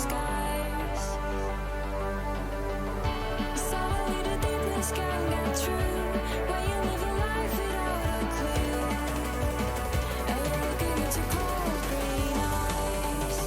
skies. Suddenly the deepness can get through when you live a life without a clue, and you're looking into cold green eyes.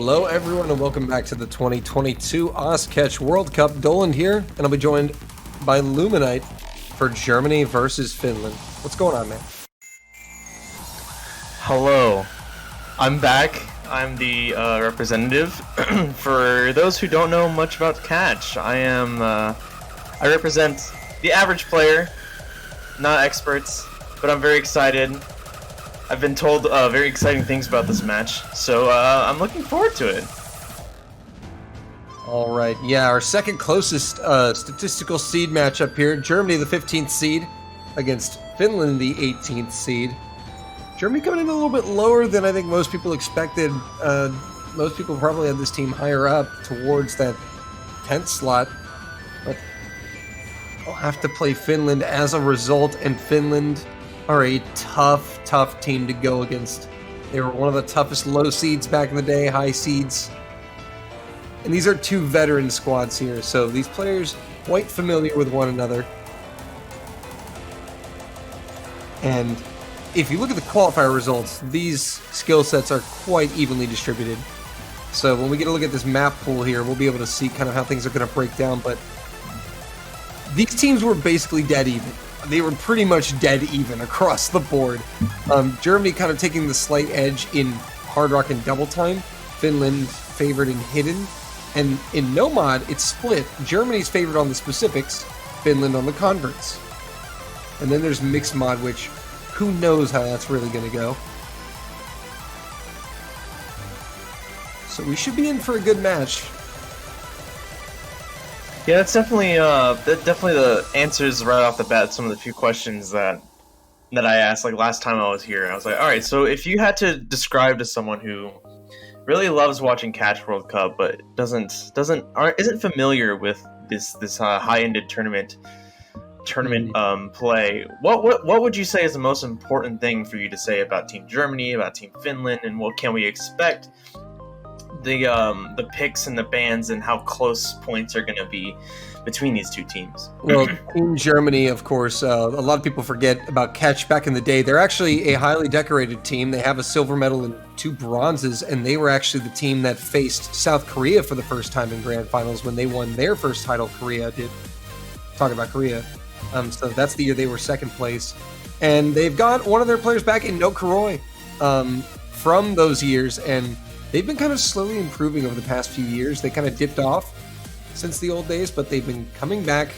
Hello everyone and welcome back to the 2022 Ozcatch World Cup. Dolan here, and I'll be joined by Luminite for Germany versus Finland. What's going on, man? Hello, I'm back. I'm the representative. For those who don't know much about catch, I represent the average player, not experts, but I'm very excited. I've been told very exciting things about this match, so I'm looking forward to it. All right, yeah, our second closest statistical seed matchup here. Germany, the 15th seed, against Finland, the 18th seed. Germany coming in a little bit lower than I think most people expected. Most people probably had this team higher up towards that 10th slot, but they'll have to play Finland as a result, and Finland are a tough team to go against. They were one of the toughest low seeds back in the day, high seeds. And these are two veteran squads here, so these players quite familiar with one another. And if you look at the qualifier results, these skill sets are quite evenly distributed. So when we get a look at this map pool here, we'll be able to see kind of how things are going to break down. But these teams were basically dead even. They were pretty much dead even across the board. Germany kind of taking the slight edge in Hard Rock and Double Time. Finland favored in Hidden. And in No Mod, it's split. Germany's favored on the specifics, Finland on the converts. And then there's Mixed Mod, which who knows how that's really going to go. So we should be in for a good match. Yeah, that's definitely the answers right off the bat. Some of the few questions that I asked like last time I was here. I was like, all right, so if you had to describe to someone who really loves watching Catch World Cup but isn't familiar with this high-ended tournament play, what would you say is the most important thing for you to say about Team Germany, about Team Finland, and what can we expect the picks and the bans and how close points are going to be between these two teams? Well, Team Germany, of course, a lot of people forget about Catch back in the day. They're actually a highly decorated team. They have a silver medal and 2 bronzes, and they were actually the team that faced South Korea for the first time in Grand Finals when they won their first title. Korea did. Talking about Korea. So that's the year they were second place. And they've got one of their players back in No Kuroi from those years, and they've been kind of slowly improving over the past few years. They kind of dipped off since the old days, but they've been coming back.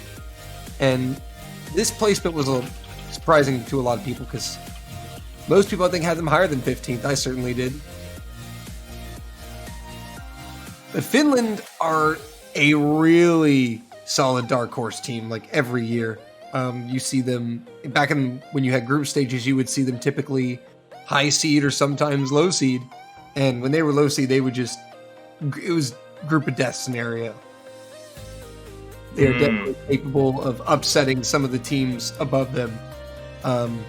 And this placement was a little surprising to a lot of people because most people, I think, had them higher than 15th. I certainly did. But Finland are a really solid dark horse team, like every year. You see them back in when you had group stages, you would see them typically high seed or sometimes low seed. And when they were low seed, they would it was group of death scenario. They are definitely capable of upsetting some of the teams above them. And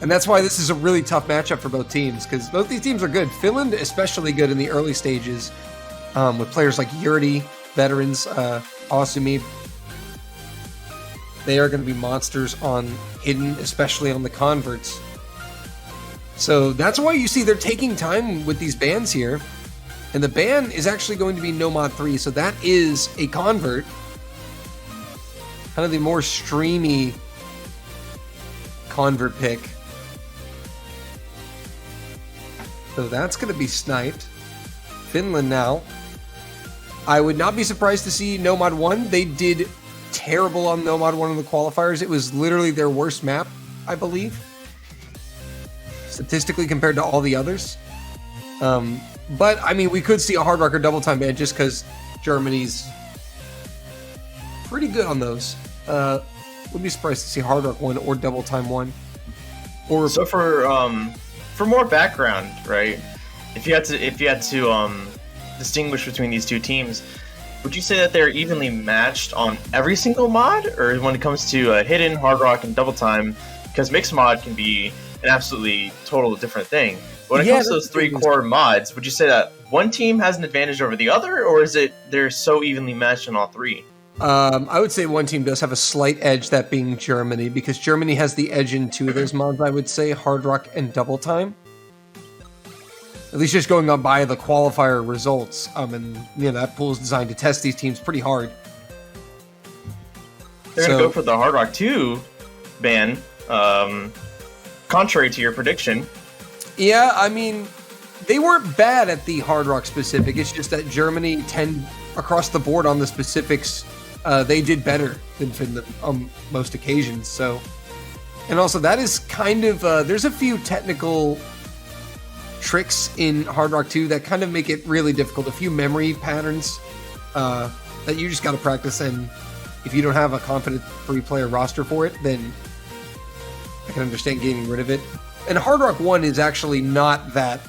that's why this is a really tough matchup for both teams, because both these teams are good. Finland, especially good in the early stages, with players like Yurdi, veterans, Asumi. They are going to be monsters on Hidden, especially on the converts. So that's why you see they're taking time with these bans here. And the ban is actually going to be No Mod 3, so that is a convert. Kind of the more streamy convert pick. So that's going to be sniped. Finland now. I would not be surprised to see No Mod 1. They did terrible on No Mod 1 in the qualifiers. It was literally their worst map, I believe, statistically compared to all the others. But, I mean, we could see a Hard Rock or Double Time ban just because Germany's pretty good on those. Wouldn't be surprised to see Hard Rock 1 or Double Time 1. Or so for more background, right? If you had to distinguish between these two teams, would you say that they're evenly matched on every single mod, or when it comes to Hidden, Hard Rock, and Double Time? Because Mixed Mod can be an absolutely total different thing. When it comes to those 3 core mods, would you say that one team has an advantage over the other, or is it they're so evenly matched in all 3? I would say one team does have a slight edge, that being Germany, because Germany has the edge in 2 of those mods, I would say, Hard Rock and Double Time. at least just going on by the qualifier results. And that pool is designed to test these teams pretty hard. They're going to go for the Hard Rock 2 ban, contrary to your prediction. Yeah, I mean, they weren't bad at the Hard Rock specific. It's just that Germany across the board on the specifics, they did better than Finland on most occasions. So, and also that is kind of there's a few technical tricks in Hard Rock 2 that kind of make it really difficult. A few memory patterns that you just got to practice, and if you don't have a confident 3-player roster for it, then I can understand getting rid of it. And Hard Rock 1 is actually not that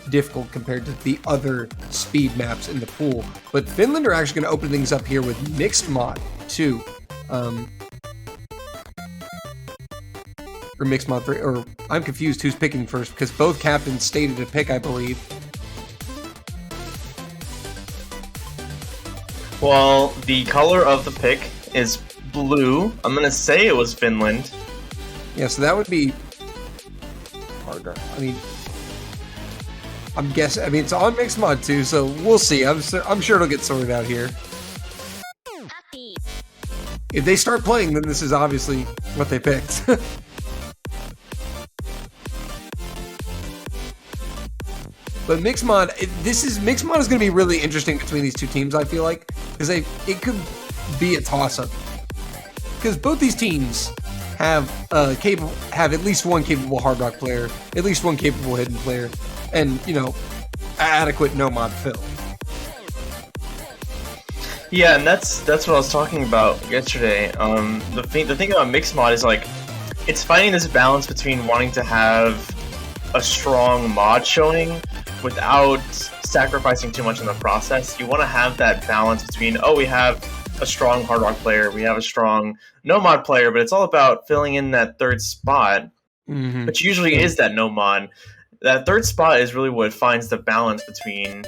difficult compared to the other speed maps in the pool. But Finland are actually going to open things up here with Mixed Mod 2. Or Mixed Mod 3, or I'm confused who's picking first, because both captains stated a pick, I believe. Well, the color of the pick is blue. I'm going to say it was Finland. Yeah, so that would be harder. I mean, I'm guessing. I mean, it's on Mixed Mod 2, so we'll see. I'm sure it'll get sorted out here. If they start playing, then this is obviously what they picked. But Mixed Mod, Mixed Mod is going to be really interesting between these two teams, I feel like, because it could be a toss-up. Because both these teams have at least one capable Hard Rock player, at least one capable Hidden player, and adequate no mod fill. Yeah, and that's what I was talking about yesterday. The thing about Mixed Mod is like it's finding this balance between wanting to have a strong mod showing without sacrificing too much in the process. You want to have that balance between, we have a strong Hard Rock player, we have a strong no mod player, but it's all about filling in that third spot, which usually is that no mod. That third spot is really what finds the balance between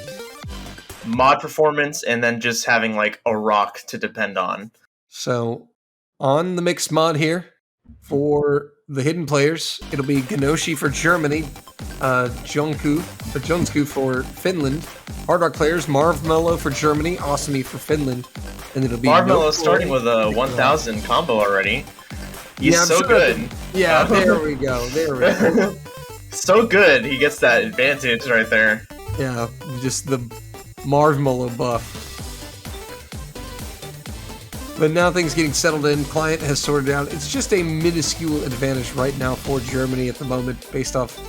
mod performance and then just having like a rock to depend on. So on the Mixed Mod here, for the Hidden players, it'll be Ganoshi for Germany, Jonsku for Finland. Hard Rock players, Marvmello for Germany, Asami for Finland, and it'll be Marvmello starting with a 1000 combo already. He's so good. There we go. So good, he gets that advantage right there. Yeah, just the Marvmello buff. But now things getting settled in, client has sorted out. It's just a minuscule advantage right now for Germany at the moment based off...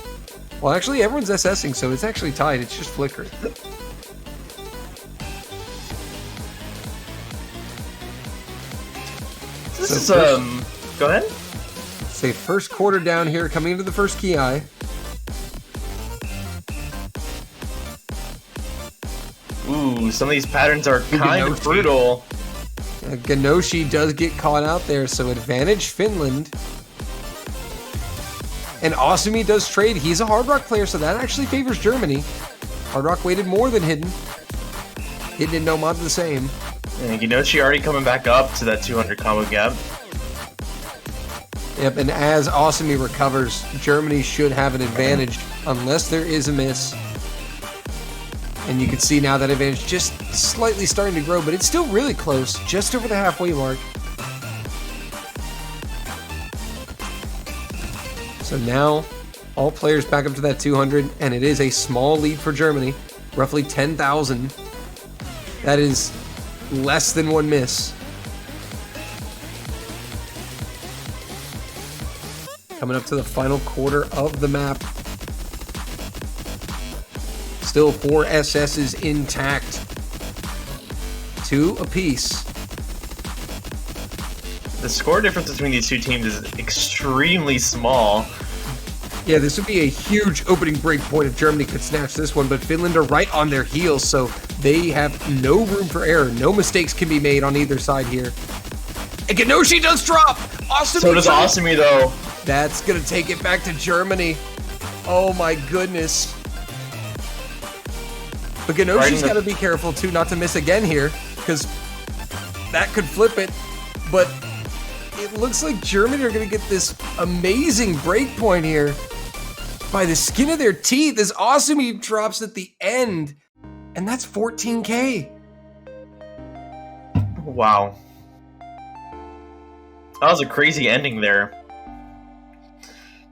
Well, actually, everyone's SSing, so it's actually tied. It's just flickering. This is, go ahead. Say first quarter down here, coming into the first Ki. Ooh, some of these patterns are kind of brutal. Ganoshi does get caught out there, so advantage Finland. And Asumi does trade. He's a Hard Rock player, so that actually favors Germany. Hard Rock weighted more than Hidden. Hidden and no mod the same. And Ganoshi already coming back up to that 200 combo gap. Yep, and as Asumi recovers, Germany should have an advantage unless there is a miss. And you can see now that advantage just slightly starting to grow, but it's still really close, just over the halfway mark. So now, all players back up to that 200, and it is a small lead for Germany, roughly 10,000. That is less than one miss. Coming up to the final quarter of the map. Still 4 SS's intact. 2 apiece. The score difference between these two teams is extremely small. Yeah, this would be a huge opening break point if Germany could snatch this one, but Finland are right on their heels, so they have no room for error. No mistakes can be made on either side here. And Ganoshi does drop! Asumi So does Asumi, though. That's going to take it back to Germany. Oh my goodness. But Ganoshi's got to be careful, too, not to miss again here, because that could flip it. But it looks like Germany are going to get this amazing break point here. by the skin of their teeth as Asumi drops at the end. And that's 14K. Wow. That was a crazy ending there.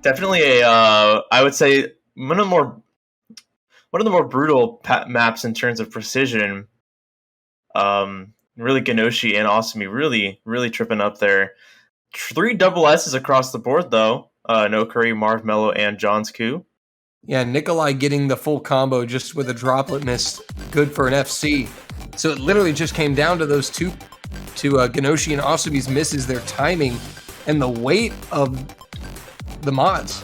Definitely I would say one of the more brutal maps in terms of precision. Really Genoshi and Asumi really tripping up there. 3 double S's across the board though. No Curry, Marv Mello, and John's Coup. Yeah, Nikolai getting the full combo just with a droplet miss. Good for an FC. So it literally just came down to those two, Genoshi and Asumi's misses, their timing, and the weight of the mods.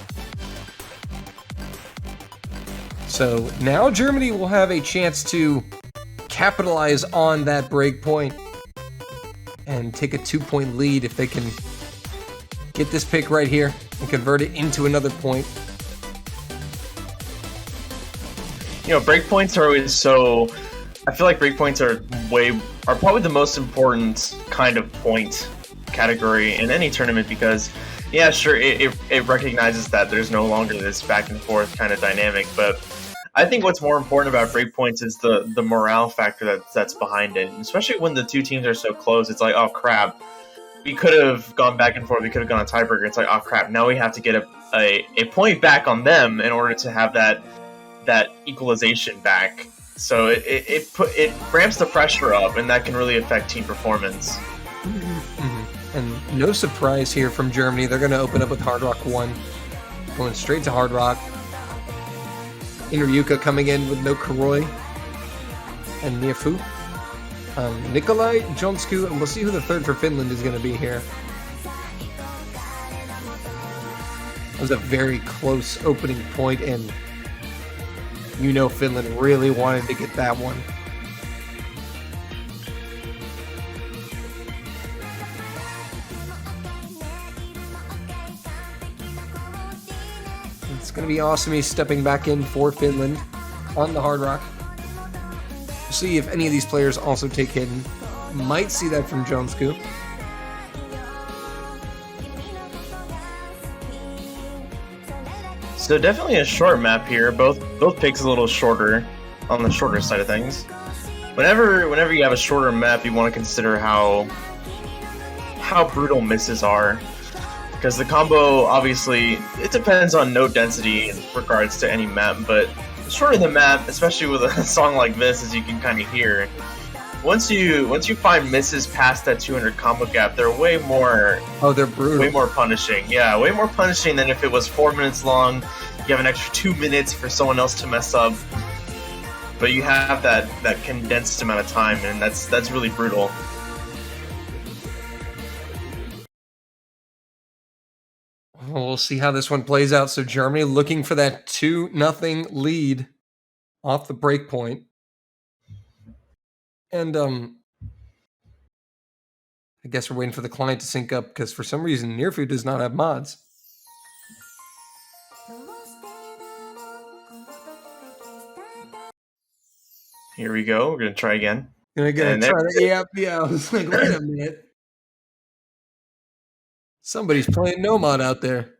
So now Germany will have a chance to capitalize on that break point and take a 2-point lead if they can get this pick right here and convert it into another point. You know, breakpoints are always so. I feel like breakpoints are probably the most important kind of point category in any tournament because, yeah, sure, it recognizes that there's no longer this back and forth kind of dynamic, but I think what's more important about breakpoints is the morale factor that's behind it, especially when the two teams are so close. It's like, oh crap, we could have gone back and forth. We could have gone a tiebreaker. It's like, oh crap, now we have to get a point back on them in order to have that equalization back. So it ramps the pressure up, and that can really affect team performance. Mm-hmm. And no surprise here from Germany. They're going to open up with Hard Rock 1, going straight to Hard Rock. Inuryuka coming in with no Kuroi and Niafu. Nikolai, Jonsku, and we'll see who the third for Finland is going to be here. That was a very close opening point, and you know Finland really wanted to get that one. It's going to be Asumi stepping back in for Finland on the Hard Rock. We'll see if any of these players also take hidden. Might see that from Jonsku. So definitely a short map here. Both picks a little shorter, on the shorter side of things. Whenever you have a shorter map, you want to consider how brutal misses are. Because the combo, obviously, it depends on node density in regards to any map, but the shorter the map, especially with a song like this, as you can kind of hear, once you find misses past that 200 combo gap, they're way more... Oh, they're brutal. Way more punishing. Yeah, way more punishing than if it was 4 minutes long, you have an extra 2 minutes for someone else to mess up, but you have that condensed amount of time, and that's really brutal. We'll see how this one plays out. So Germany looking for that 2-0 lead off the break point. And I guess we're waiting for the client to sync up because for some reason Nearfood does not have mods. Here we go. We're gonna try again. Gonna try that. Yeah. I was like, wait a minute. Somebody's playing no mod out there.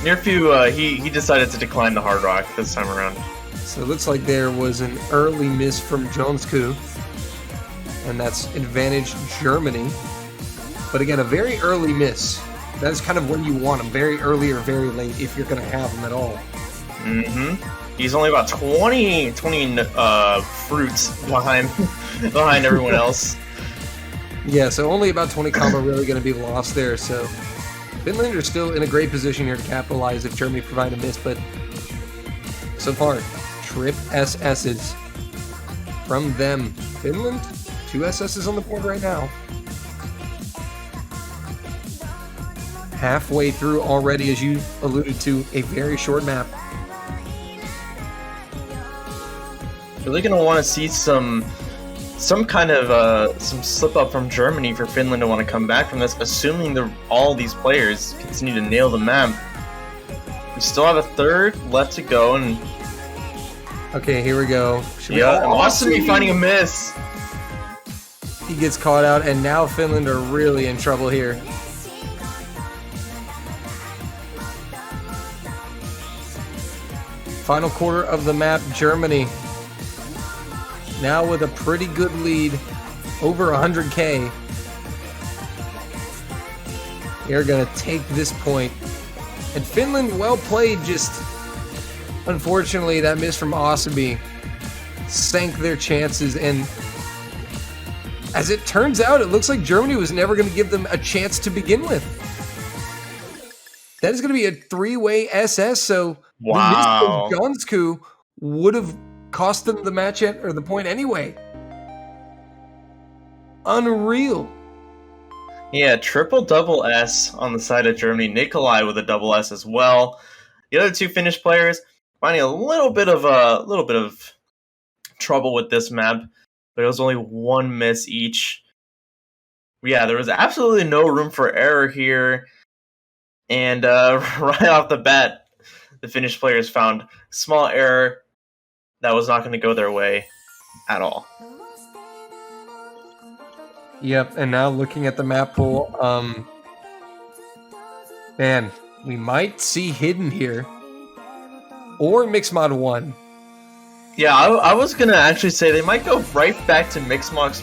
Nearfew, he decided to decline the Hard Rock this time around. So it looks like there was an early miss from Jonsku, and that's advantage Germany. But again, a very early miss. That is kind of when you want them, very early or very late, if you're going to have them at all. Mm-hmm. He's only about 20 fruits behind everyone else. Yeah, so only about 20 combo really going to be lost there. So Finland are still in a great position here to capitalize if Germany provide a miss, but so far, trip SS's from them. Finland, 2 SS's on the board right now. Halfway through already, as you alluded to, a very short map. Really going to want to see some kind of some slip up from Germany for Finland to want to come back from this, assuming all these players continue to nail the map. We still have a third left to go, and okay, here we go. Asumi finding a miss. He gets caught out, and now Finland are really in trouble here. Final quarter of the map, Germany. Now with a pretty good lead, over 100k. They're going to take this point. And Finland, well played, just unfortunately that miss from Asabi sank their chances. And as it turns out, it looks like Germany was never going to give them a chance to begin with. That is going to be a three-way SS, so Wow. the miss of Gonsku would have cost them the match or the point anyway. Unreal. Yeah, triple-double S on the side of Germany. Nikolai with a double S as well. The other two Finnish players finding a little bit of trouble with this map, but it was only one miss each. Yeah, there was absolutely no room for error here. And right off the bat, the Finnish players found a small error that was not going to go their way at all. Yep, and now looking at the map pool, man, we might see Hidden here. Or Mixed Mod 1. Yeah, I was going to actually say they might go right back to Mixed Mod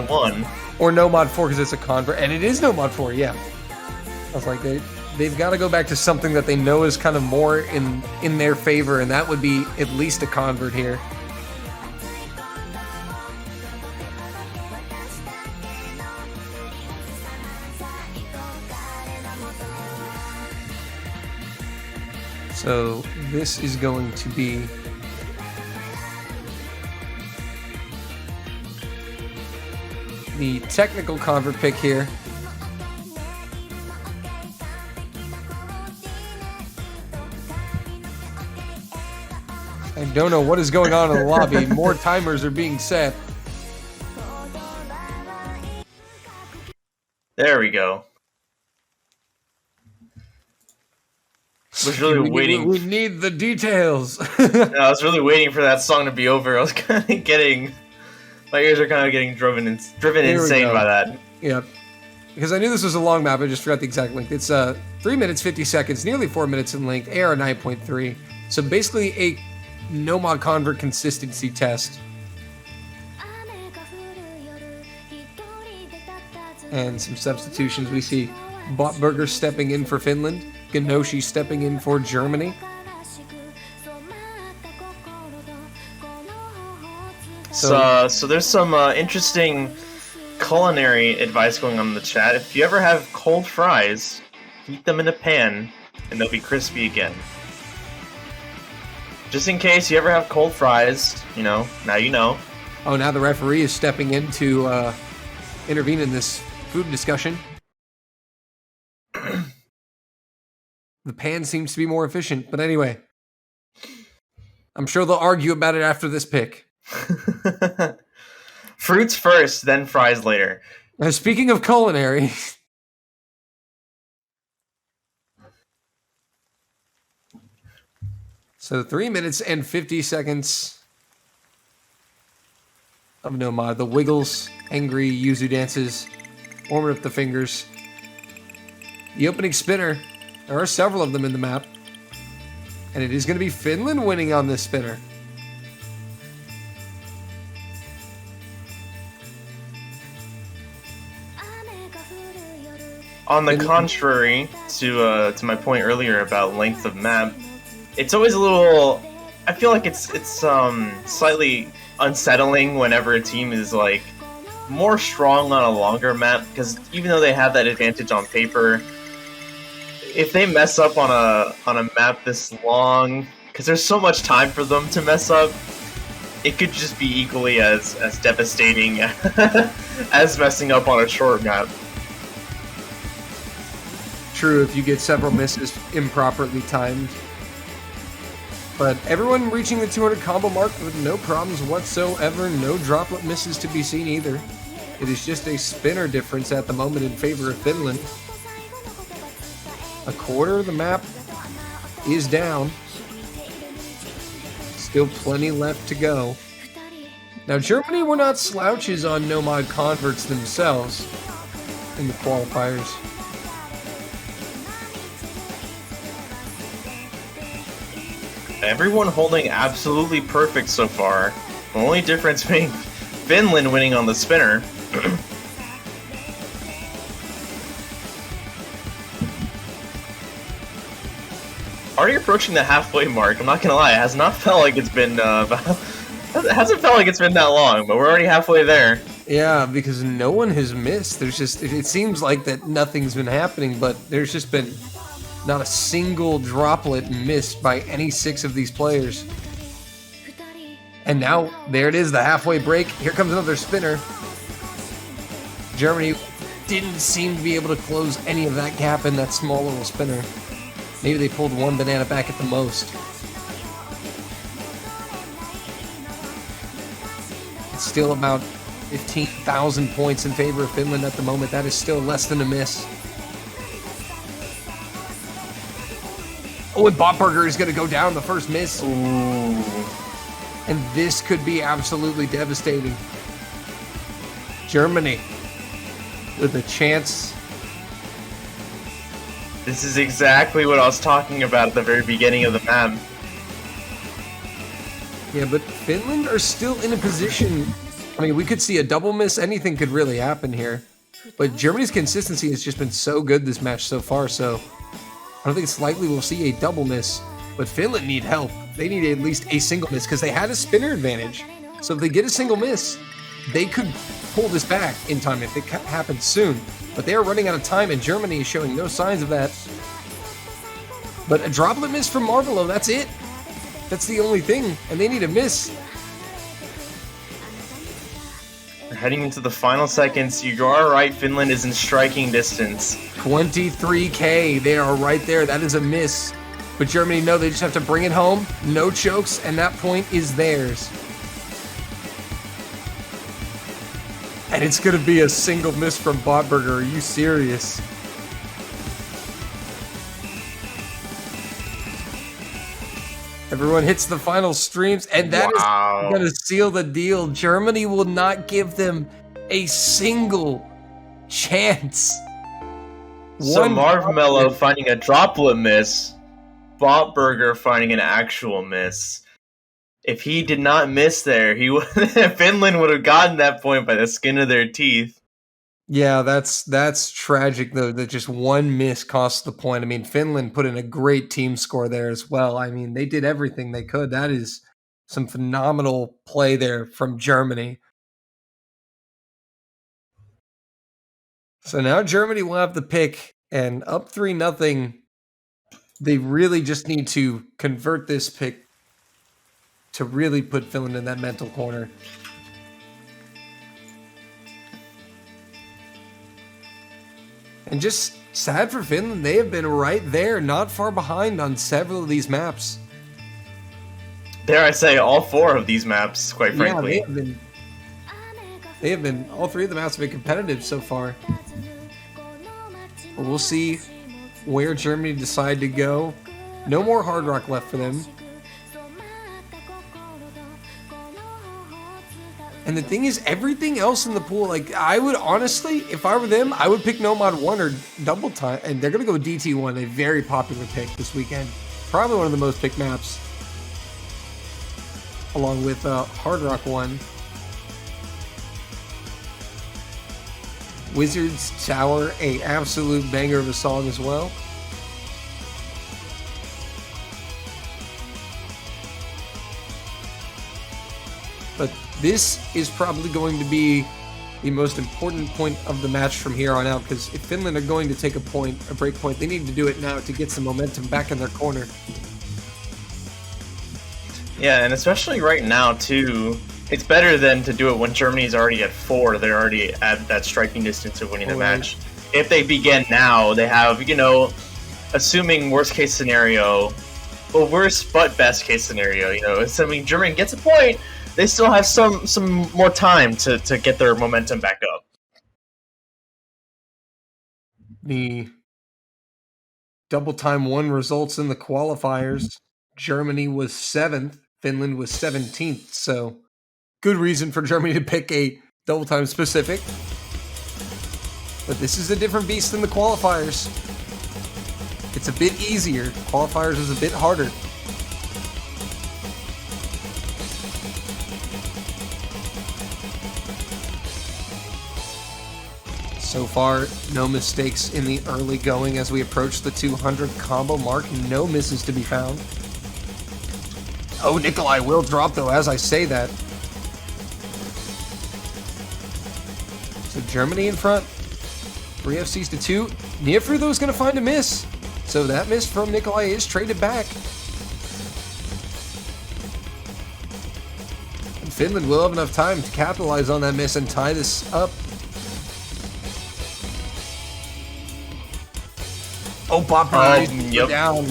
1. Or No Mod 4 because it's a convert, and it is No Mod 4, yeah. I was like, they've got to go back to something that they know is kind of more in their favor, and that would be at least a convert here. So this is going to be the technical convert pick here. I don't know what is going on in the lobby. More timers are being set. There we go. Was really waiting. We need the details. I was really waiting for that song to be over. I was kind of getting, my ears are kind of getting driven insane by that. Yep. Because I knew this was a long map, I just forgot the exact length. It's 3 minutes 50 seconds, nearly 4 minutes in length. AR 9.3. So basically a no mod convert consistency test. And some substitutions. We see Botberger stepping in for Finland. Ganoshi stepping in for Germany. So there's some interesting culinary advice going on in the chat. If you ever have cold fries, heat them in a pan, and they'll be crispy again. Just in case you ever have cold fries, now you know. Oh, now the referee is stepping in to intervene in this food discussion. The pan seems to be more efficient, but anyway. I'm sure they'll argue about it after this pick. Fruits first, then fries later. Now, speaking of culinary... So 3 minutes and 50 seconds of no mod. The Wiggles, angry Yuzu dances, warming up the fingers. The opening spinner. There are several of them in the map. And it is going to be Finland winning on this spinner. On the contrary to my point earlier about length of map, it's always a little. I feel like it's slightly unsettling whenever a team is like more strong on a longer map, because even though they have that advantage on paper, if they mess up on a map this long, because there's so much time for them to mess up, it could just be equally as devastating as messing up on a short map. True, if you get several misses improperly timed. But everyone reaching the 200 combo mark with no problems whatsoever, no droplet misses to be seen either. It is just a spinner difference at the moment in favor of Finland. A quarter of the map is down. Still plenty left to go. Now Germany were not slouches on no mod converts themselves in the qualifiers. Everyone holding absolutely perfect so far. The only difference being Finland winning on the spinner. Already approaching the halfway mark. I'm not gonna lie, it has not felt like it's been it hasn't felt like it's been that long, but we're already halfway there. Yeah, because no one has missed. There's just it seems like that nothing's been happening, but there's just been not a single droplet missed by any 6 of these players. And now there it is, the halfway break. Here comes another spinner. Germany didn't seem to be able to close any of that gap in that small little spinner. Maybe they pulled 1 banana back at the most. It's still about 15,000 points in favor of Finland at the moment. That is still less than a miss. Oh, and Botberger is going to go down the first miss. Ooh. And this could be absolutely devastating. Germany with a chance. This is exactly what I was talking about at the very beginning of the map. Yeah, but Finland are still in a position. I mean, we could see a double miss. Anything could really happen here. But Germany's consistency has just been so good this match so far, so I don't think it's likely we'll see a double miss. But Finland need help. They need at least a single miss because they had a spinner advantage. So if they get a single miss, they could pull this back in time if it happens soon. But they are running out of time, and Germany is showing no signs of that. But a droplet miss from Marvelo, that's it. That's the only thing, and they need a miss. We're heading into the final seconds. You are right, Finland is in striking distance. 23K, they are right there. That is a miss. But Germany, no, they just have to bring it home. No chokes, and that point is theirs. And it's going to be a single miss from Botberger. Are you serious? Everyone hits the final streams, and that is going to seal the deal. Germany will not give them a single chance. So Marvelo finding a droplet miss, Botberger finding an actual miss. If he did not miss there, Finland would have gotten that point by the skin of their teeth. Yeah, that's tragic though, that just one miss cost the point. I mean, Finland put in a great team score there as well. I mean, they did everything they could. That is some phenomenal play there from Germany. So now Germany will have the pick, and up 3-0. They really just need to convert this pick to really put Finland in that mental corner. And just sad for Finland, they have been right there, not far behind on several of these maps. Dare I say, all 4 of these maps, quite frankly. Yeah, they have been, all 3 of the maps have been competitive so far. But we'll see where Germany decide to go. No more Hard Rock left for them. And the thing is, everything else in the pool, like, I would honestly, if I were them, I would pick Nomad 1 or Double Time. And they're going to go DT1, a very popular pick this weekend. Probably one of the most picked maps. Along with Hard Rock 1. Wizards Tower, a absolute banger of a song as well. But this is probably going to be the most important point of the match from here on out, because if Finland are going to take a break point, they need to do it now to get some momentum back in their corner. Yeah, and especially right now, too, it's better than to do it when Germany's already at 4. They're already at that striking distance of winning the match. If they begin now, they have, assuming worst case scenario, well, worst but best case scenario, assuming Germany gets a point, they still have some more time to get their momentum back up. The double time 1 results in the qualifiers. Germany was 7th, Finland was 17th, so good reason for Germany to pick a double time specific. But this is a different beast than the qualifiers. It's a bit easier. Qualifiers is a bit harder. So far, no mistakes in the early going as we approach the 200 combo mark. No misses to be found. Oh, Nikolai will drop, though, as I say that. So Germany in front. 3 FCs to 2. Niafru, though, is going to find a miss. So that miss from Nikolai is traded back. And Finland will have enough time to capitalize on that miss and tie this up. Oh, Bopper yep. down.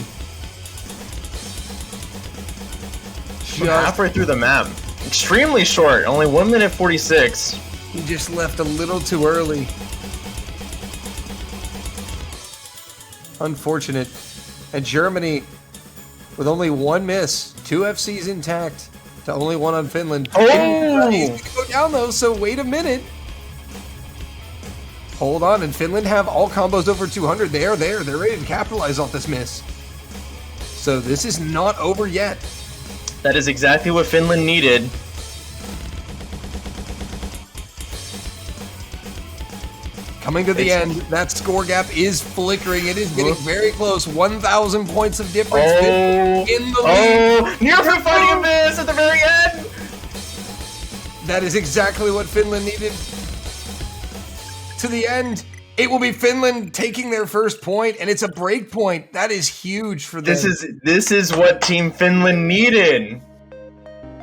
We're halfway through the map. Extremely short. Only 1 minute 46. He just left a little too early. Unfortunate. And Germany, with only 1 miss, 2 FCs intact, to only 1 on Finland. Oh! He's going to go down, though, so wait a minute. Hold on, and Finland have all combos over 200. They are there. They're ready to capitalize off this miss. So this is not over yet. That is exactly what Finland needed. Coming to the end, that score gap is flickering. It is getting very close. 1,000 points of difference in the lead. Near fighting a miss at the very end. That is exactly what Finland needed. To the end, it will be Finland taking their first point, and it's a break point. That is huge for them. This is what Team Finland needed.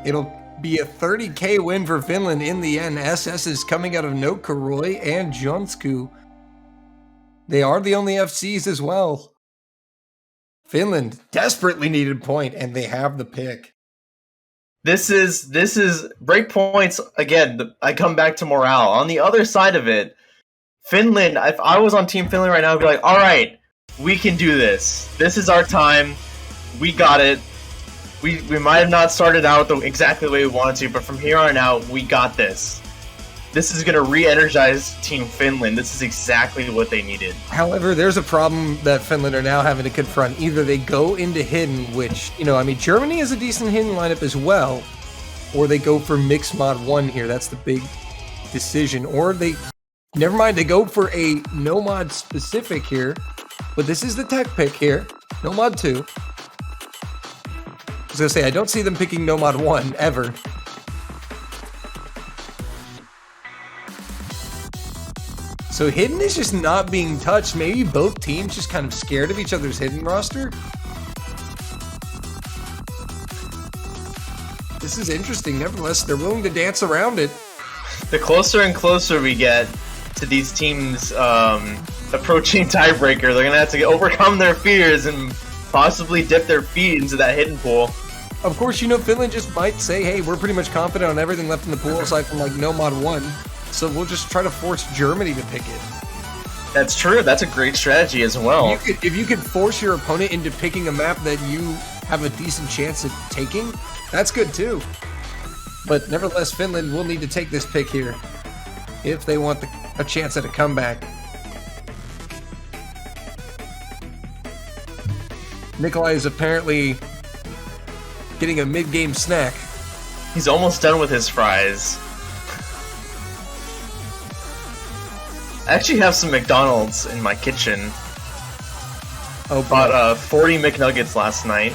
It'll be a 30K win for Finland in the end. SS is coming out of Nokaroi and Jonsku. They are the only FCs as well. Finland desperately needed a point, and they have the pick. This is break points again. I come back to morale. On the other side of it, Finland, if I was on Team Finland right now, I'd be like, all right, we can do this. This is our time. We got it. We might have not started out exactly the way we wanted to, but from here on out, we got this. This is going to re-energize Team Finland. This is exactly what they needed. However, there's a problem that Finland are now having to confront. Either they go into hidden, which, Germany has a decent hidden lineup as well, or they go for mixed mod 1 here. That's the big decision. Or they... Never mind, they go for a no mod specific here, but this is the tech pick here. No mod 2. I was gonna say, I don't see them picking no mod 1 ever. So hidden is just not being touched. Maybe both teams just kind of scared of each other's hidden roster. This is interesting. Nevertheless, they're willing to dance around it. The closer and closer we get to these teams approaching tiebreaker, they're gonna have to overcome their fears and possibly dip their feet into that hidden pool. Of course, Finland just might say, hey, we're pretty much confident on everything left in the pool aside from no mod 1, so we'll just try to force Germany to pick it. That's true. That's a great strategy as well. If you could force your opponent into picking a map that you have a decent chance at taking, that's good too. But nevertheless, Finland will need to take this pick here if they want a chance at a comeback. Nikolai is apparently getting a mid-game snack. He's almost done with his fries. I actually have some McDonald's in my kitchen. Oh, bought 40 McNuggets last night.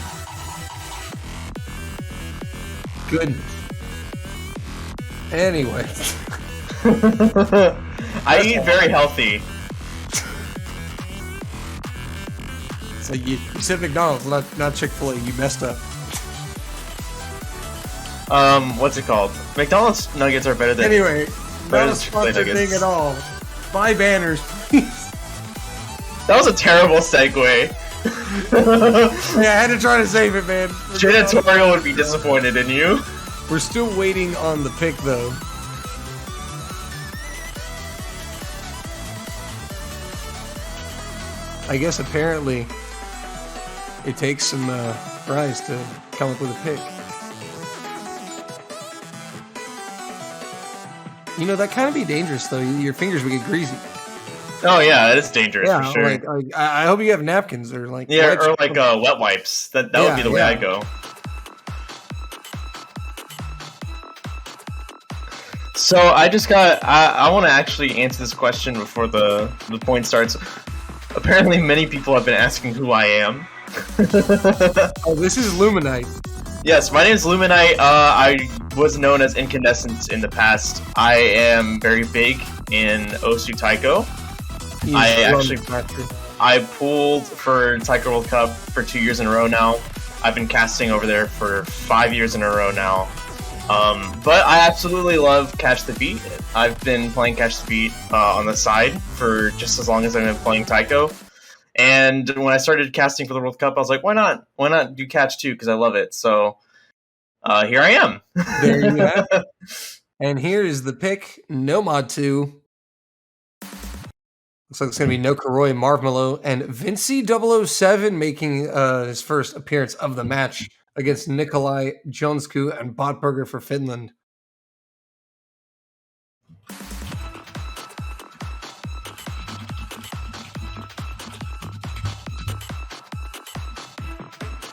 Good. Anyway. I eat very healthy. So you said McDonald's, not Chick-fil-A. You messed up. What's it called? McDonald's nuggets are better than... Anyway, better not a sponsored thing at all. Buy banners, please. That was a terrible segue. Yeah, I had to try to save it, man. Janitorial would be disappointed in you. We're still waiting on the pick, though. I guess apparently it takes some fries to come up with a pick. That kind of be dangerous, though. Your fingers would get greasy. Oh yeah, that is dangerous for sure. I hope you have napkins or wet wipes. That would be the way I go. So I just got. I want to actually answer this question before the point starts. Apparently, many people have been asking who I am. Oh, this is Luminite. Yes, my name is Luminite. I was known as Incandescent in the past. I am very big in Osu Taiko. I pulled for Taiko World Cup for 2 years in a row now. I've been casting over there for 5 years in a row now. But I absolutely love Catch the Beat. I've been playing Catch the Beat on the side for just as long as I've been playing Taiko. And when I started casting for the World Cup, I was like, why not? Why not do Catch too? Because I love it. So here I am. There you have it. And here is the pick, Nomad 2. Looks like it's going to be No Kuroi, Marvmelo, and Vinci007 making his first appearance of the match against Nikolai Jonsku and Botburger for Finland.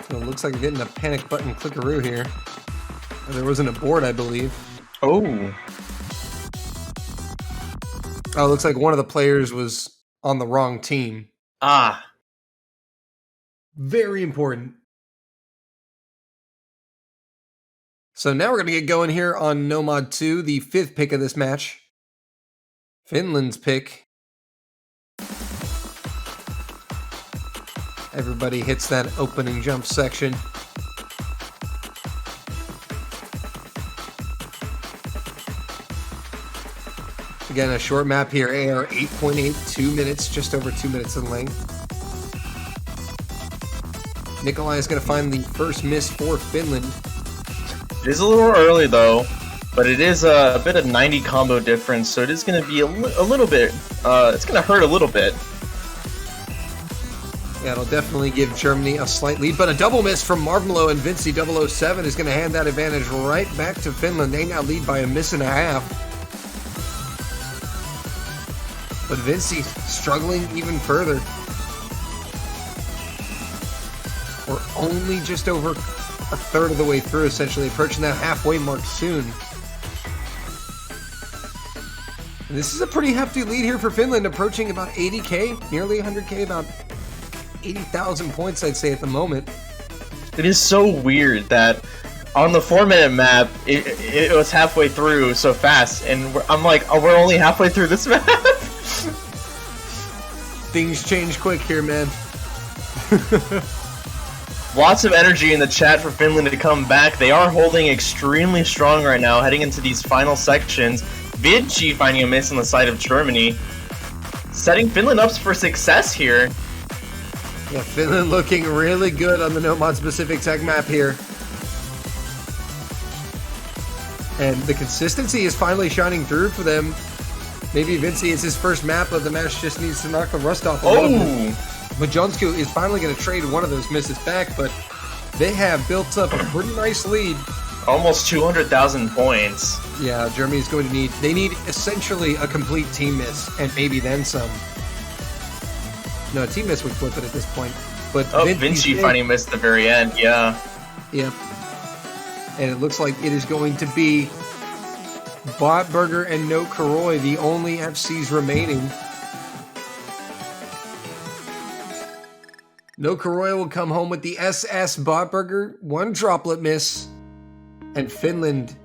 So it looks like we're getting a panic button clickaroo here. There wasn't a board, I believe. Oh. Oh, it looks like one of the players was on the wrong team. Ah. Very important. So now we're going to get going here on Nomad 2, the 5th pick of this match. Finland's pick. Everybody hits that opening jump section. Again, a short map here, AR 8.8, 2 minutes, just over 2 minutes in length. Nikolai is going to find the first miss for Finland. It is a little early though, but it is a bit of 90 combo difference, so it is going to be a little bit, it's going to hurt a little bit. Yeah, it'll definitely give Germany a slight lead, but a double miss from Marvmelo and Vinci007 is going to hand that advantage right back to Finland. They now lead by a miss and a half. But Vinci struggling even further. We're only just over a third of the way through, essentially approaching that halfway mark soon. And this is a pretty hefty lead here for Finland, approaching about 80k, nearly 100k, about 80,000 points, I'd say, at the moment. It is so weird that on the 4-minute map, it was halfway through so fast, and I'm like, oh, we're only halfway through this map? Things change quick here, man. Lots of energy in the chat for Finland to come back. They are holding extremely strong right now, heading into these final sections. Vinci finding a miss on the side of Germany, setting Finland up for success here. Yeah, Finland looking really good on the Nomad specific tech map here. And the consistency is finally shining through for them. Maybe Vinci, it's his first map, but the match just needs to knock the rust off a little bit. But Jonsku is finally going to trade one of those misses back, but they have built up a pretty nice lead. Almost 200,000 points. Yeah, Germany's going to they need essentially a complete team miss, and maybe then some. No, a team miss would flip it at this point. But Vinci finding miss at the very end, yeah. Yep. And it looks like it is going to be Botburger and No Kuroi, the only FCs remaining. No Kuroi will come home with the SS Botburger, one droplet miss, and Finland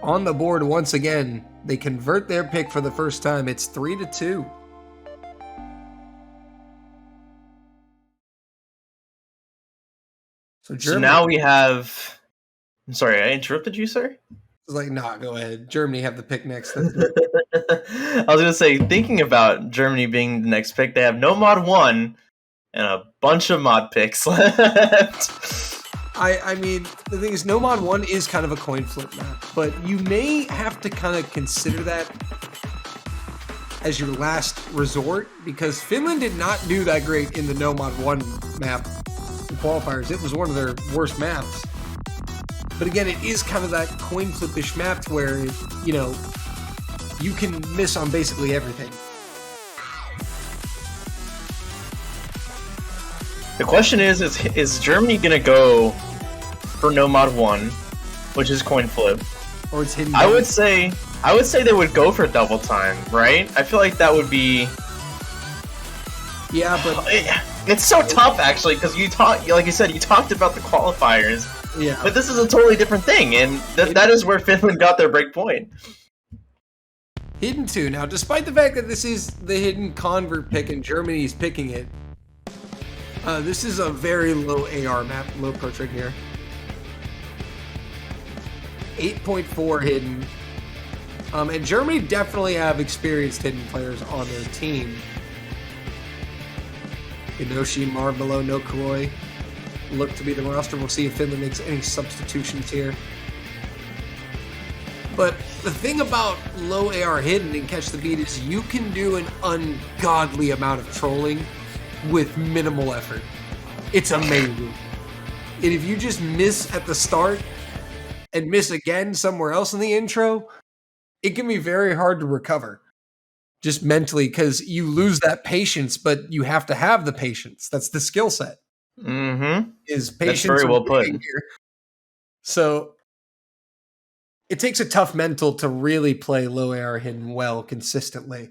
on the board once again. They convert their pick for the first time. It's 3-2. So now we have... I'm sorry, I interrupted you, sir? It's like, nah, go ahead. Germany have the pick next. I was going to say, thinking about Germany being the next pick, they have no mod 1 and a bunch of mod picks left. I mean, the thing is, no mod 1 is kind of a coin flip map, but you may have to kind of consider that as your last resort, because Finland did not do that great in the no mod 1 map, the qualifiers. It was one of their worst maps. But again, it is kind of that coin flip-ish map where, you know, you can miss on basically everything. The question is Germany going to go for no mod 1, which is coin flip? Or it's hidden. I would say I would say they would go for double time, right? I feel like that would be. Yeah, but It's so tough actually because like you said, you talked about the qualifiers. yeah, But this is a totally different thing, and that is where Finland got their break point. Hidden 2. Now, despite the fact that this is the hidden convert pick and Germany's picking it, this is a very low AR map, low pro trig here. 8.4 hidden. And Germany definitely have experienced hidden players on their team. Inoshi, Marmelo, no Kuroi look to be the roster. We'll see if Finland makes any substitutions here. But the thing about low AR hidden and catch the beat is you can do an ungodly amount of trolling with minimal effort. It's amazing. And if you just miss at the start and miss again somewhere else in the intro, it can be very hard to recover. Just mentally, because you lose that patience, but you have to have the patience. That's the skill set. Mm-hmm. Is patience. That's very well put. Here. So it takes a tough mental to really play low AR hidden well consistently.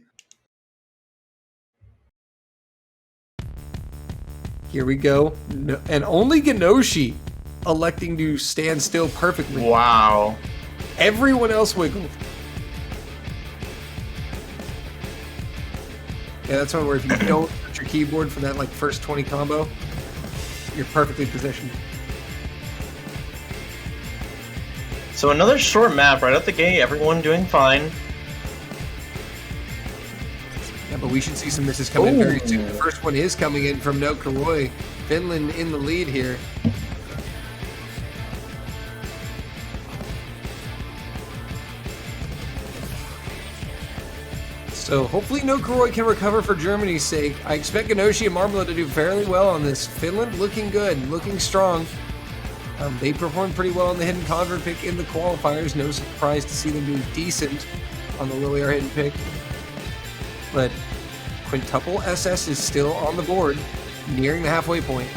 Here we go. No, and only Genoshi electing to stand still perfectly. Wow. Everyone else wiggled. Yeah, that's one where if you don't touch your keyboard for that like first 20 combo, you're perfectly positioned. So another short map right out the gate, everyone doing fine. Yeah, but we should see some misses coming in very soon. The first one is coming in from No Kuroi. Finland in the lead here. So hopefully No Kuroi can recover for Germany's sake. I expect Genoshi and Marmelo to do fairly well on this. Finland looking good, looking strong. They performed pretty well on the hidden convert pick in the qualifiers. No surprise to see them do decent on the low AR hidden pick. But quintuple SS is still on the board, nearing the halfway point.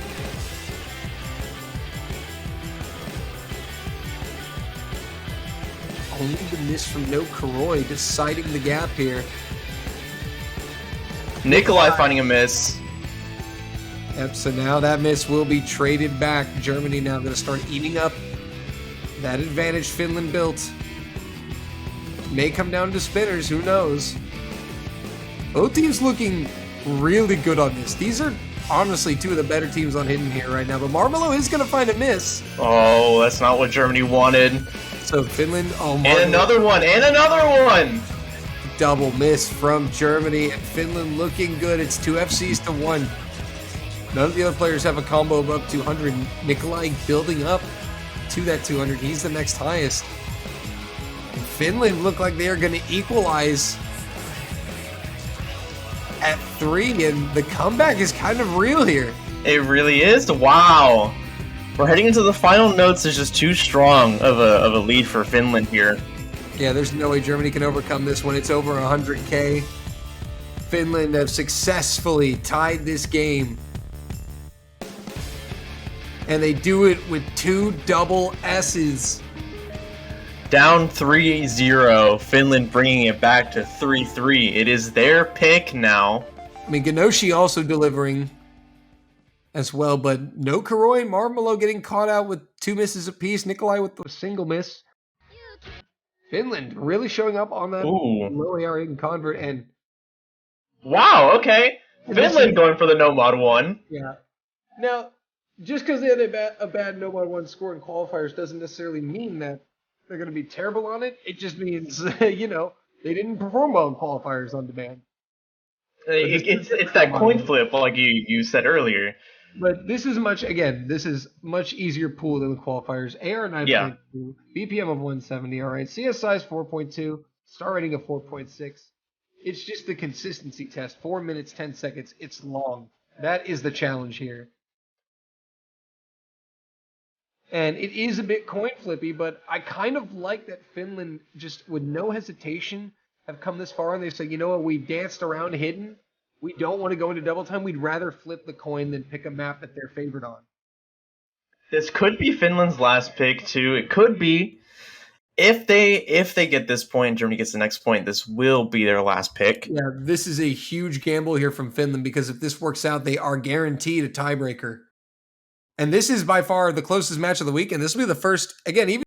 Only the miss from No Kuroi deciding the gap here. Nikolai finding a miss. Yep, so now that miss will be traded back. Germany now going to start eating up that advantage Finland built. May come down to spinners, who knows? Both teams looking really good on this. These are honestly two of the better teams on hidden here right now, but Marmelo is going to find a miss. Oh, that's not what Germany wanted. So Finland, and another one, and another one! Double miss from Germany, and Finland looking good. It's 2 FCs to 1. None of the other players have a combo above 200. Nikolai building up to that 200. He's the next highest. And Finland look like they are going to equalize at 3, and the comeback is kind of real here. It really is. Wow. We're heading into the final notes. It's just too strong of a lead for Finland here. Yeah, there's no way Germany can overcome this one. It's over 100K. Finland have successfully tied this game. And they do it with 2 double S's. Down 3-0. Finland bringing it back to 3-3. It is their pick now. I mean, Genoshi also delivering as well, but no Kuroi and Marmelo getting caught out with 2 misses apiece. Nikolai with a single miss. Finland really showing up on that low AR hidden convert, and wow, okay. Finland going for the no mod 1. Yeah. Now, just because they had a bad no mod 1 score in qualifiers doesn't necessarily mean that they're going to be terrible on it. It just means, you know, they didn't perform well in qualifiers on demand. It's that coin flip, like you said earlier. But this is much easier pool than the qualifiers. AR 9.2, BPM of 170, all right. CS size 4.2, star rating of 4.6. It's just the consistency test. 4 minutes, 10 seconds. It's long. That is the challenge here. And it is a bit coin flippy, but I kind of like that Finland just with no hesitation have come this far and they say, you know what, we danced around hidden. We don't want to go into double time. We'd rather flip the coin than pick a map that they're favored on. This could be Finland's last pick, too. It could be. if they get this point, Germany gets the next point, this will be their last pick. Yeah, this is a huge gamble here from Finland because if this works out, they are guaranteed a tiebreaker. And this is by far the closest match of the week, and this will be the first, again, even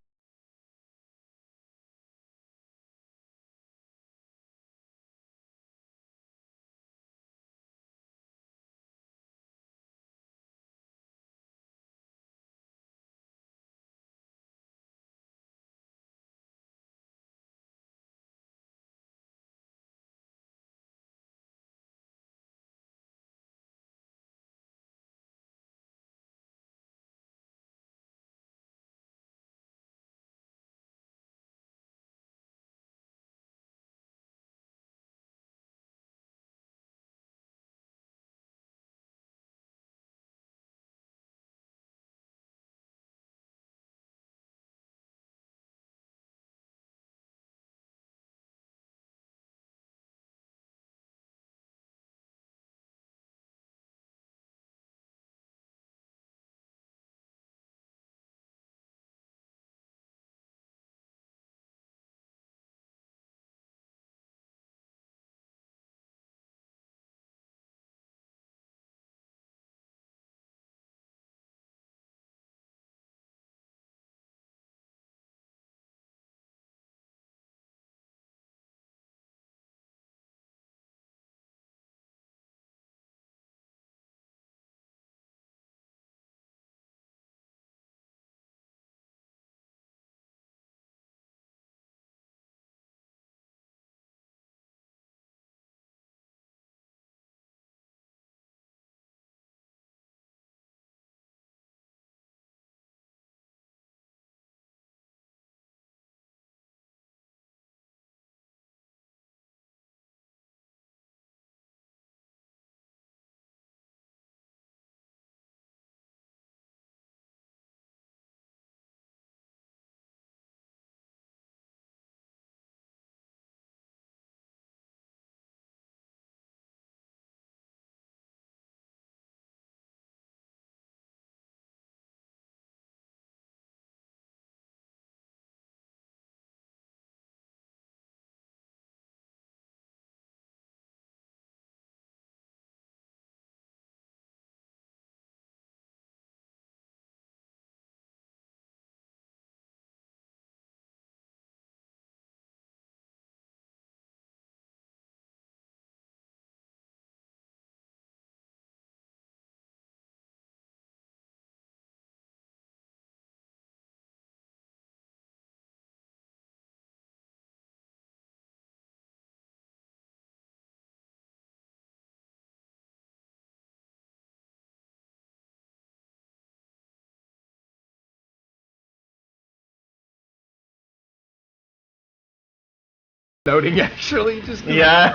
noting actually just Yeah.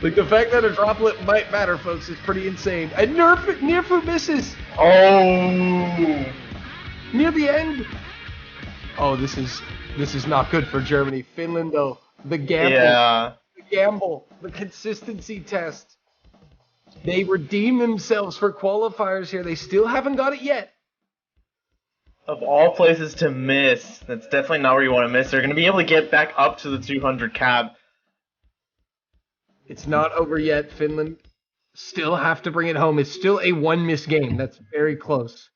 like the fact that a droplet might matter, folks, is pretty insane. And Nerfu misses Oh. near the end. Oh, this is not good for Germany. Finland though, the gamble, the consistency test. They redeem themselves for qualifiers here. They still haven't got it yet. Of all places to miss, that's definitely not where you want to miss. They're going to be able to get back up to the 200 cap. It's not over yet. Finland still have to bring it home. It's still a one miss game. That's very close.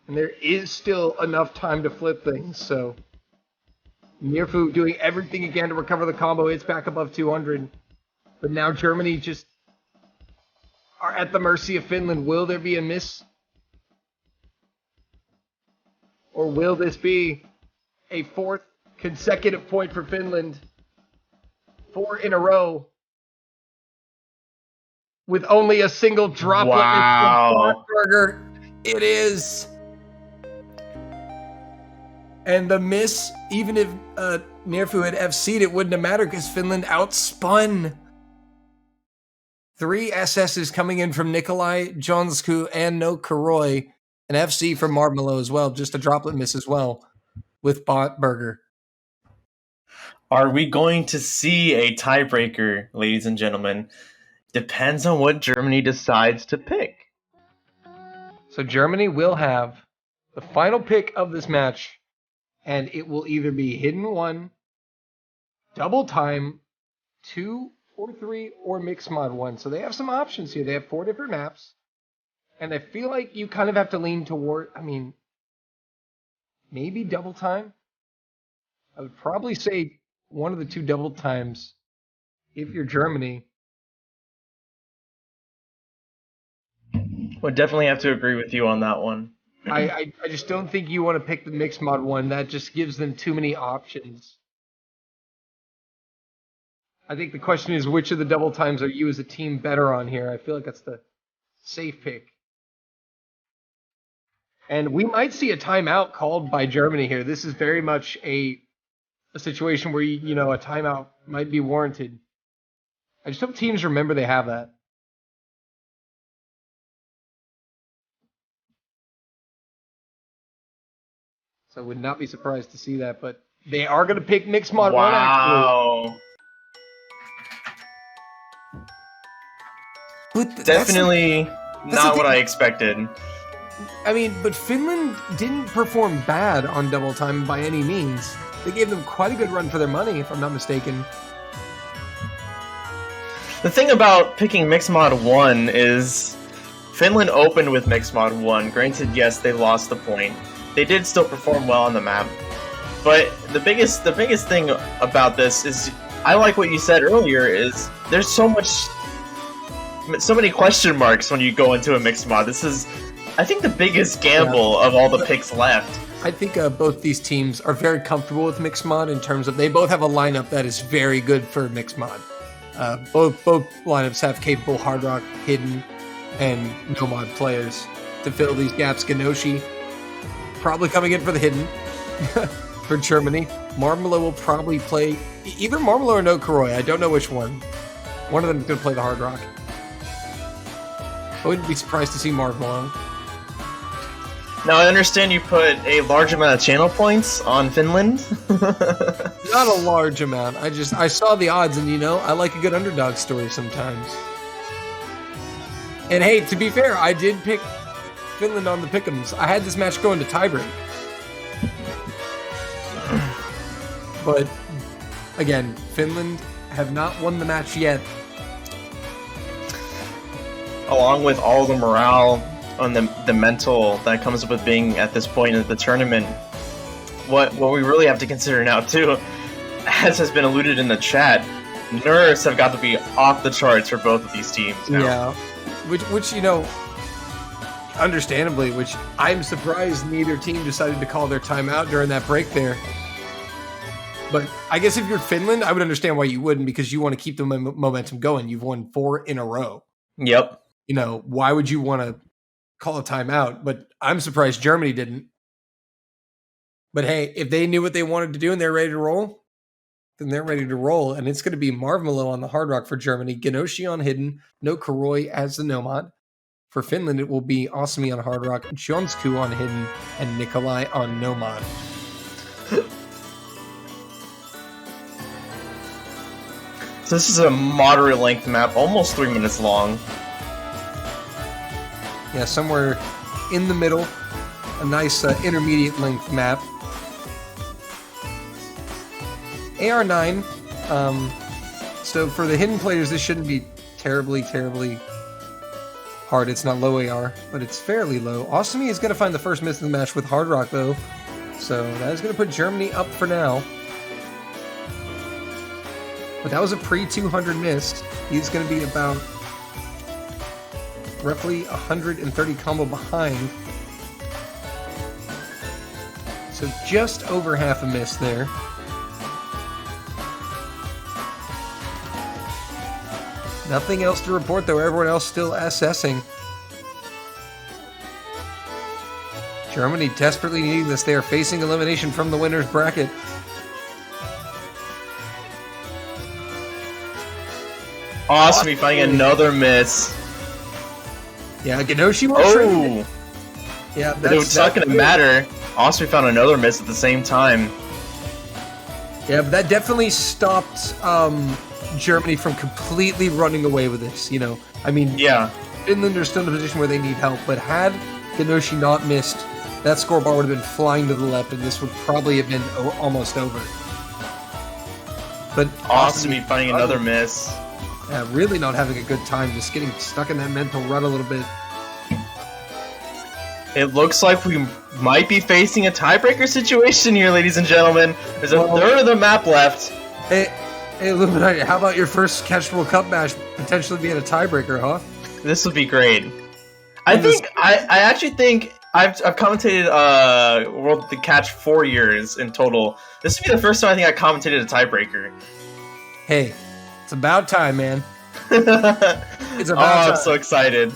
And there is still enough time to flip things, so Nerfu doing everything again to recover the combo. It's back above 200. But now Germany just are at the mercy of Finland. Will there be a miss? Or will this be a fourth consecutive point for Finland? 4 in a row. With only a single droplet. Wow. Burger. It is. And the miss, even if Nerfu had FC'd, it wouldn't have mattered because Finland outspun. 3 SSs coming in from Nikolai, Jonsku, and No Karoy. An FC from Marmelo as well, just a droplet miss as well with Burger. Are we going to see a tiebreaker, ladies and gentlemen? Depends on what Germany decides to pick. So Germany will have the final pick of this match, and it will either be Hidden 1, Double Time 2 or 3, or Mixed Mod 1. So they have some options here. They have 4 different maps, and I feel like you kind of have to lean toward, maybe Double Time. I would probably say one of the 2 Double Times if you're Germany. Would definitely have to agree with you on that one. I just don't think you want to pick the Mixed Mod 1. That just gives them too many options. I think the question is, which of the Double Times are you as a team better on here? I feel like that's the safe pick. And we might see a timeout called by Germany here. This is very much a situation where, a timeout might be warranted. I just hope teams remember they have that. So I would not be surprised to see that, but they are going to pick Mixed Mod 1, actually. Wow. But Definitely not what I expected. But Finland didn't perform bad on Double Time by any means. They gave them quite a good run for their money, if I'm not mistaken. The thing about picking Mixed Mod 1 is Finland opened with Mixed Mod 1. Granted, yes, they lost the point. They did still perform well on the map. But the biggest thing about this is, I like what you said earlier, is there's so many question marks when you go into a Mixed Mod. This is, I think, the biggest gamble of all the picks left. I think both these teams are very comfortable with Mixed Mod in terms of they both have a lineup that is very good for Mixed Mod. Both lineups have capable Hard Rock, Hidden, and No Mod players to fill these gaps. Ganoshi probably coming in for the Hidden for Germany. Marmelo will probably play either Marmelo or No Kuroi. I don't know which one. One of them is going to play the Hard Rock. I wouldn't be surprised to see Marmelo. Now, I understand you put a large amount of channel points on Finland. Not a large amount. I saw the odds, and I like a good underdog story sometimes. And hey, to be fair, I did pick Finland on the pick'ems. I had this match going to tiebreak. But again, Finland have not won the match yet. Along with all the morale on the mental that comes with being at this point of the tournament, what we really have to consider now too, as has been alluded in the chat, nerves have got to be off the charts for both of these teams now. Yeah, which understandably, which I'm surprised neither team decided to call their timeout during that break there. But I guess if you're Finland, I would understand why you wouldn't, because you want to keep the momentum going. You've won 4 in a row. Yep. Why would you want to call a timeout? But I'm surprised Germany didn't. But hey, if they knew what they wanted to do and they're ready to roll, then they're ready to roll. And it's going to be Marmelo on the Hard Rock for Germany, Ganoshi on Hidden, No Kuroi as the Nomad. For Finland, it will be Asami on Hard Rock, Jonsku on Hidden, and Nikolai on Nomad. So this is a moderate length map, almost 3 minutes long. Yeah, somewhere in the middle, a nice intermediate length map. AR9, so for the Hidden players, this shouldn't be terribly hard. It's not low AR, but it's fairly low. Asami is going to find the first miss in the match with Hard Rock, though, so that is going to put Germany up for now. But that was a pre-200 miss. He's going to be about roughly 130 combo behind. So just over half a miss there. Nothing else to report, though. Everyone else still assessing. Germany desperately needing this. They are facing elimination from the winner's bracket. Awesome, finding another miss. Yeah, Ganoshi will trade. Yeah, but it's not going to matter. Awesome, found another miss at the same time. Yeah, but that definitely stopped Germany from completely running away with this. Yeah. Finland are still in a position where they need help, but had Ganoshi not missed, that scoreboard would have been flying to the left, and this would probably have been almost over. But Ostomy finding another miss. Really not having a good time, just getting stuck in that mental rut a little bit. It looks like we might be facing a tiebreaker situation here, ladies and gentlemen. There's a third of the map left. Hey, Illuminati, how about your first Catch World Cup match potentially being a tiebreaker, huh? This would be great. I actually think I've commentated World the Catch 4 years in total. This would be the first time I think I commentated a tiebreaker. Hey, it's about time, man. It's about time. I'm so excited.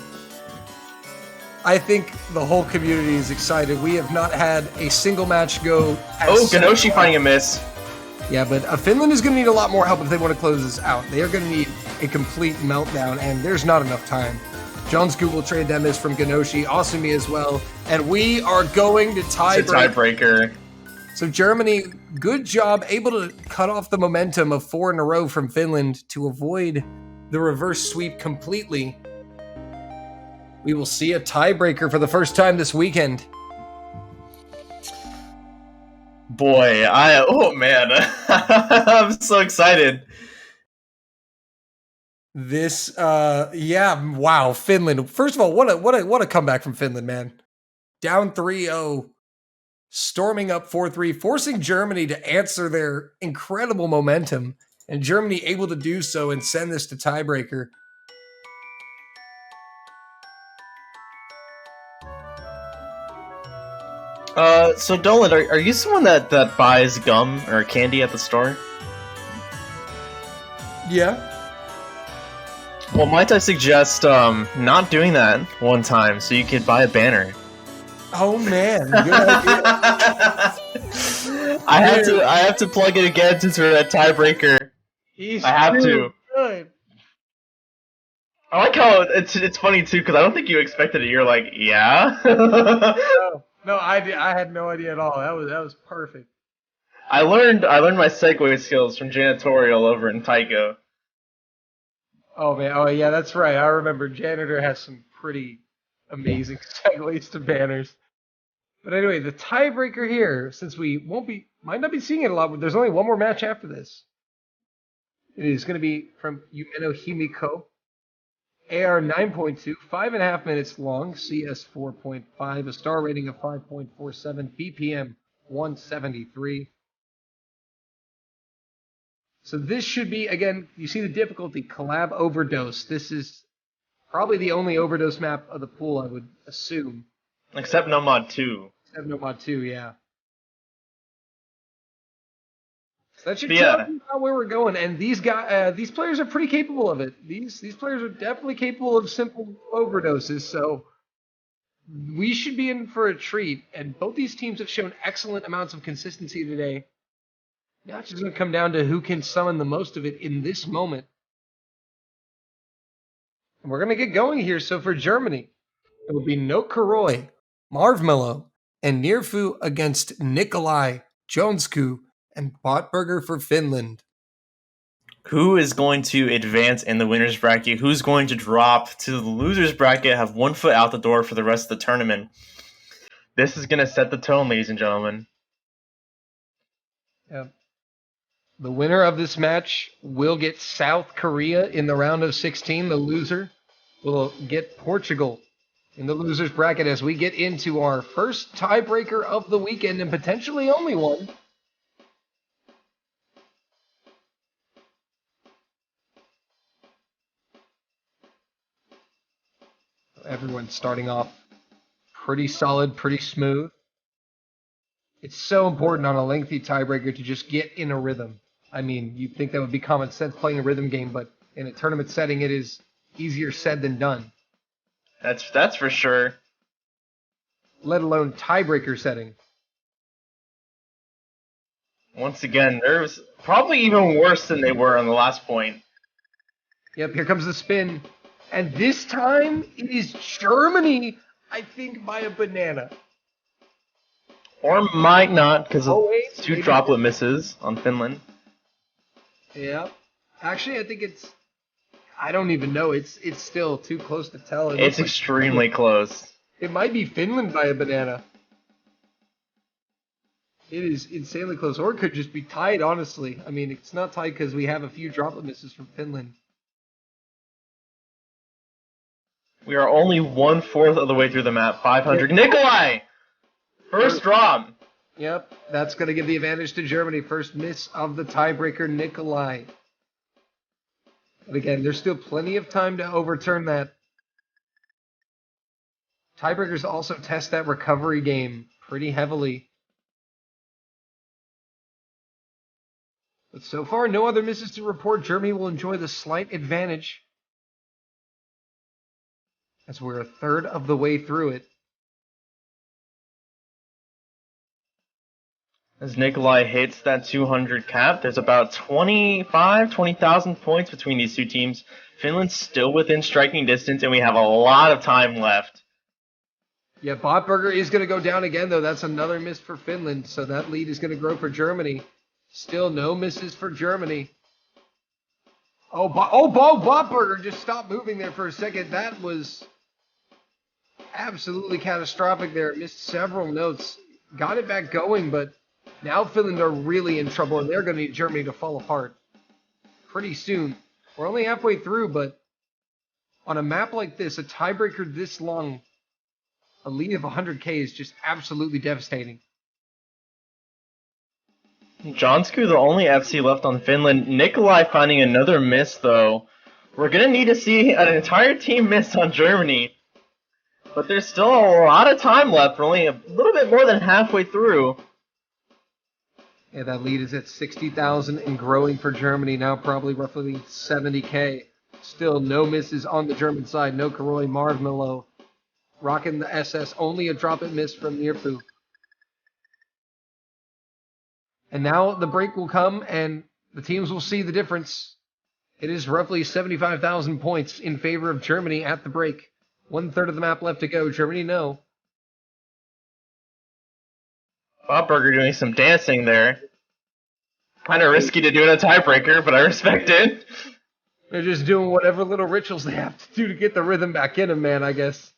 I think the whole community is excited. We have not had a single match go. Ganoshi finding a miss. Yeah, but Finland is going to need a lot more help if they want to close this out. They are going to need a complete meltdown, and there's not enough time. John's Google trade that miss from Ganoshi, Asumi as well, and we are going to tiebreaker. So Germany, good job, able to cut off the momentum of 4 in a row from Finland to avoid the reverse sweep completely. We will see a tiebreaker for the first time this weekend. Boy, oh man, I'm so excited. This, wow, Finland. First of all, what a comeback from Finland, man. Down 3-0, storming up 4-3, forcing Germany to answer their incredible momentum, and Germany able to do so and send this to tiebreaker. So Dolan, are you someone that buys gum or candy at the store? Yeah. Well, might I suggest not doing that one time so you could buy a banner? Oh man, good idea. I have to plug it again since we're at tiebreaker. I have to. Good. I like how it's funny too because I don't think you expected it. You're like, yeah. No, I had no idea at all. That was perfect. I learned my segue skills from janitorial over in Tycho. Oh man, oh yeah, that's right. I remember Janitor has some pretty amazing segues to banners. But anyway, the tiebreaker here, since we might not be seeing it a lot, but there's only one more match after this. It is going to be from Yumeno Himiko. AR 9.2, 5.5 minutes long, CS 4.5, a star rating of 5.47, BPM 173. So this should be, again, you see the difficulty, collab overdose. This is probably the only overdose map of the pool, I would assume. Except No Mod 2. Except No Mod 2, yeah. So that should Yeah. tell you where we're going, and these players are pretty capable of it. These players are definitely capable of simple overdoses, so we should be in for a treat. And both these teams have shown excellent amounts of consistency today. Now it's just going to come down to who can summon the most of it in this moment. And we're going to get going here. So for Germany, it will be No Karoi, Marvmello, and Nirfu against Nikolai, Jonsku, and Botberger for Finland. Who is going to advance in the winner's bracket? Who's going to drop to the loser's bracket, have one foot out the door for the rest of the tournament? This is going to set the tone, ladies and gentlemen. yeah. The winner of this match will get South Korea in the round of 16. The loser will get Portugal in the loser's bracket as we get into our first tiebreaker of the weekend and potentially only one. Everyone's starting off pretty solid, pretty smooth. It's so important on a lengthy tiebreaker to just get in a rhythm. I mean, you'd think that would be common sense playing a rhythm game, but in a tournament setting, it is easier said than done. That's for sure. Let alone tiebreaker setting. Once again, nerves probably even worse than they were on the last point. Yep, here comes the spin. And this time, it is Germany, I think, by a banana. Or might not, because of wait, two maybe droplet misses on Finland. Yeah. Actually, I think it's... I don't even know. It's still too close to tell. It's extremely close. It might be Finland by a banana. It is insanely close, or it could just be tied, honestly. I mean, it's not tied because we have a few droplet misses from Finland. We are only 1/4 of the way through the map. 500. Nikolai! First drop. Yep, that's going to give the advantage to Germany. First miss of the tiebreaker, Nikolai. But again, there's still plenty of time to overturn that. Tiebreakers also test that recovery game pretty heavily. But so far, no other misses to report. Germany will enjoy the slight advantage as we're a third of the way through it. As Nikolai hits that 200 cap, there's about 20,000 points between these two teams. Finland's still within striking distance, and we have a lot of time left. Yeah, Botberger is going to go down again, though. That's another miss for Finland, so that lead is going to grow for Germany. Still no misses for Germany. Botberger just stopped moving there for a second. That was absolutely catastrophic there. Missed several notes. Got it back going, but now Finland are really in trouble, and they're going to need Germany to fall apart pretty soon. We're only halfway through, but on a map like this, a tiebreaker this long, a lead of 100K is just absolutely devastating. Jonsku, the only FC left on Finland. Nikolai finding another miss, though. We're going to need to see an entire team miss on Germany. But there's still a lot of time left. We're only a little bit more than halfway through. Yeah, that lead is at 60,000 and growing for Germany, now probably roughly 70K. Still no misses on the German side. No Karoy Marvmelo rocking the SS. Only a drop and miss from Nirfu. And now the break will come and the teams will see the difference. It is roughly 75,000 points in favor of Germany at the break. 1/3 of the map left to go. Germany no. Botberger doing some dancing there. Kind of risky to do in a tiebreaker, but I respect it. They're just doing whatever little rituals they have to do to get the rhythm back in them, man, I guess.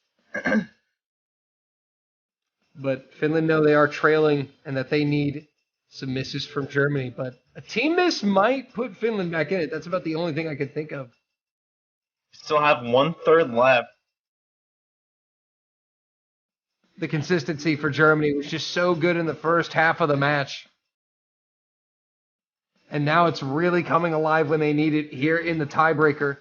But Finland know they are trailing and that they need some misses from Germany. But a team miss might put Finland back in it. That's about the only thing I could think of. Still have 1/3 left. The consistency for Germany was just so good in the first half of the match. And now it's really coming alive when they need it here in the tiebreaker.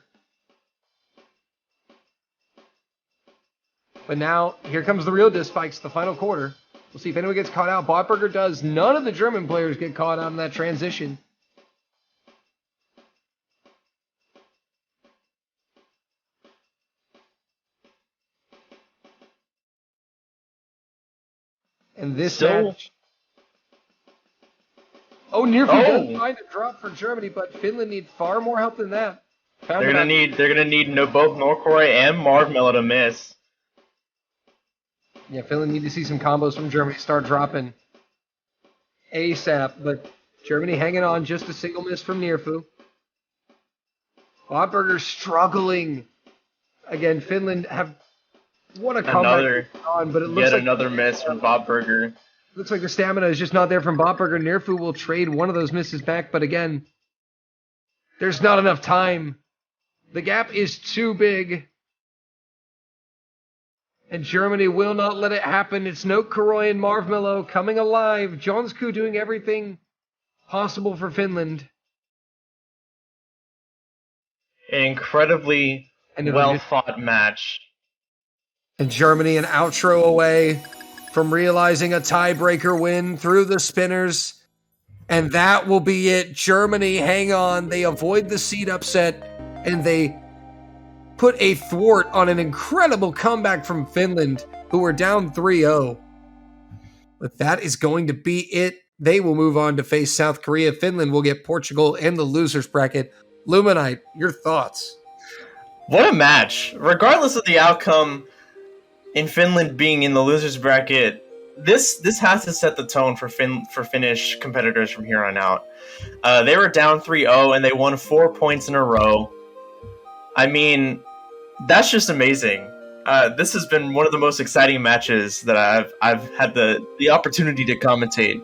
But now, here comes the real disc spikes, the final quarter. We'll see if anyone gets caught out. Botberger does. None of the German players get caught out in that transition. And this match... Nirfu does find a drop for Germany, but Finland need far more help than that. They're gonna need both Norkroy and Marvmelo to miss. Yeah, Finland need to see some combos from Germany start dropping ASAP, but Germany hanging on, just a single miss from Nirfu. Botberger struggling. Again, Finland have what a comeback on, but it looks like another miss from Botberger. Looks like the stamina is just not there from Botberger. Nirfu will trade one of those misses back, but again, there's not enough time. The gap is too big. And Germany will not let it happen. It's no Karoy and Marvmelo coming alive. Jonsku doing everything possible for Finland. An incredibly well-fought match. And Germany an outro away from realizing a tiebreaker win through the spinners. And that will be it. Germany hang on. They avoid the seed upset. And they put a thwart on an incredible comeback from Finland, who were down 3-0. But that is going to be it. They will move on to face South Korea. Finland will get Portugal in the losers bracket. Luminite, your thoughts? What a match. Regardless of the outcome in Finland being in the losers bracket, this has to set the tone for Finnish competitors from here on out. They were down 3-0 and they won 4 points in a row. I mean, that's just amazing. This has been one of the most exciting matches that I've had the opportunity to commentate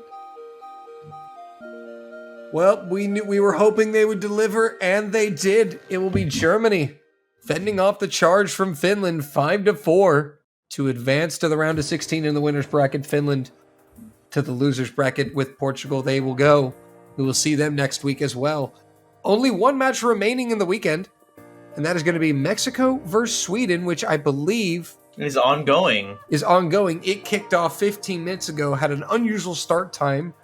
Well, we were hoping they would deliver, and they did. It will be Germany fending off the charge from Finland 5-4 to advance to the round of 16 in the winners bracket. Finland to the losers bracket with Portugal. They will go. We will see them next week as well. Only one match remaining in the weekend, and that is going to be Mexico versus Sweden, which I believe is ongoing. It kicked off 15 minutes ago, had an unusual start time